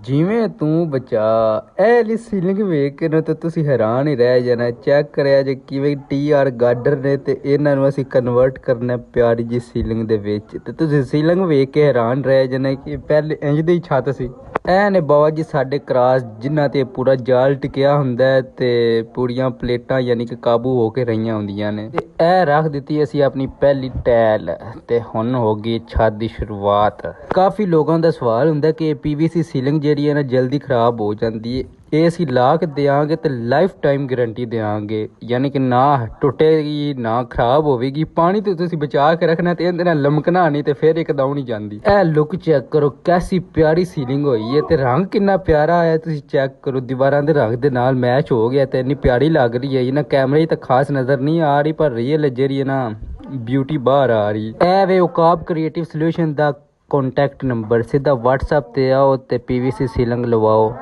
ਜਿਵੇਂ ਤੂੰ ਬਚਾ ਇਹ ਵਾਲੀ ਸੀਲਿੰਗ ਵੇਖ ਕੇ ਨਾ ਤਾਂ ਤੁਸੀਂ ਹੈਰਾਨ ਹੀ ਰਹਿ ਜਾਣਾ। ਚੈੱਕ ਕਰਿਆ ਜੇ ਕਿਵੇਂ TR ਗਾਰਡਰ ਨੇ ਤੇ ਇਹਨਾਂ ਨੂੰ ਅਸੀਂ ਕਨਵਰਟ ਕਰਨਾ ਪਿਆਰੀ ਜੀ ਸੀਲਿੰਗ ਦੇ ਵਿੱਚ। ਤੇ ਤੁਸੀਂ ਸੀਲਿੰਗ ਵੇਖ ਕੇ ਹੈਰਾਨ ਰਹਿ ਜਾਣਾ ਕਿ ਪਹਿਲੇ ਇੰਜ ਦੀ ਛੱਤ ਸੀ। ਇਹ ਨੇ ਬਾਬਾ ਜੀ ਸਾਡੇ ਕਰਾਸ ਜਿਨ੍ਹਾਂ ਤੇ ਪੂਰਾ ਜਾਲ ਟਿਕਿਆ ਹੁੰਦਾ ਹੈ ਤੇ ਪੂਰੀਆਂ ਪਲੇਟਾਂ ਯਾਨੀ ਕਿ ਕਾਬੂ ਹੋ ਕੇ ਰਹੀਆਂ ਹੁੰਦੀਆਂ ਨੇ। ਤੇ ਇਹ ਰੱਖ ਦਿੱਤੀ ਅਸੀਂ ਆਪਣੀ ਪਹਿਲੀ ਟੈਲ ਤੇ ਹੁਣ ਹੋ ਗਈ ਛੱਤ ਦੀ ਸ਼ੁਰੂਆਤ। ਕਾਫੀ ਲੋਕਾਂ ਦਾ ਸਵਾਲ ਹੁੰਦਾ ਕਿ PVC ਸੀਲਿੰਗ ਜਿਹੜੀ ਹੈ ਨਾ ਜਲਦੀ ਖਰਾਬ ਹੋ ਜਾਂਦੀ ਹੈ। ਇਹ ਅਸੀਂ ਲਾ ਕੇ ਦਿਆਂਗੇ ਤੇ ਲਾਈਫ ਟਾਈਮ ਗਾਰੰਟੀ ਦਿਆਂਗੇ, ਯਾਨੀ ਕਿ ਨਾ ਟੁੱਟੇਗੀ ਨਾ ਖਰਾਬ ਹੋਵੇਗੀ। ਪਾਣੀ ਤੋਂ ਤੁਸੀਂ ਬਚਾ ਕੇ ਰੱਖਣਾ ਤੇ ਇਹਦੇ ਨਾਲ ਲਮਕਣਾ ਨਹੀਂ ਤੇ ਫਿਰ ਇੱਕਦਮ ਨਹੀਂ ਜਾਂਦੀ। ਇਹ ਲੁੱਕ ਚੈੱਕ ਕਰੋ ਕੈਸੀ ਪਿਆਰੀ ਸੀਲਿੰਗ ਹੋਈ ਹੈ ਤੇ ਰੰਗ ਕਿੰਨਾ ਪਿਆਰਾ ਆਇਆ ਤੁਸੀਂ ਚੈੱਕ ਕਰੋ। ਦੀਵਾਰਾਂ ਦੇ ਰੰਗ ਦੇ ਨਾਲ ਮੈਚ ਹੋ ਗਿਆ ਤੇ ਇੰਨੀ ਪਿਆਰੀ ਲੱਗ ਰਹੀ ਹੈ। ਇਹਨਾਂ ਕੈਮਰੇ 'ਚ ਤਾਂ ਖਾਸ ਨਜ਼ਰ ਨਹੀਂ ਆ ਰਹੀ ਪਰ ਰੀਅਲ ਜਿਹੜੀ ਹੈ ਨਾ ਬਿਊਟੀ ਬਾਹਰ ਆ ਰਹੀ। ਇਹ ਵੇ ਉਕਾਬ ਕ੍ਰੀਏਟਿਵ ਸੋਲਿਊਸ਼ਨ ਦਾ ਕੰਟੈਕਟ ਨੰਬਰ, ਸਿੱਧਾ WhatsApp ਤੇ ਆਓ ਤੇ PVC ਸੀਲਿੰਗ ਲਵਾਓ।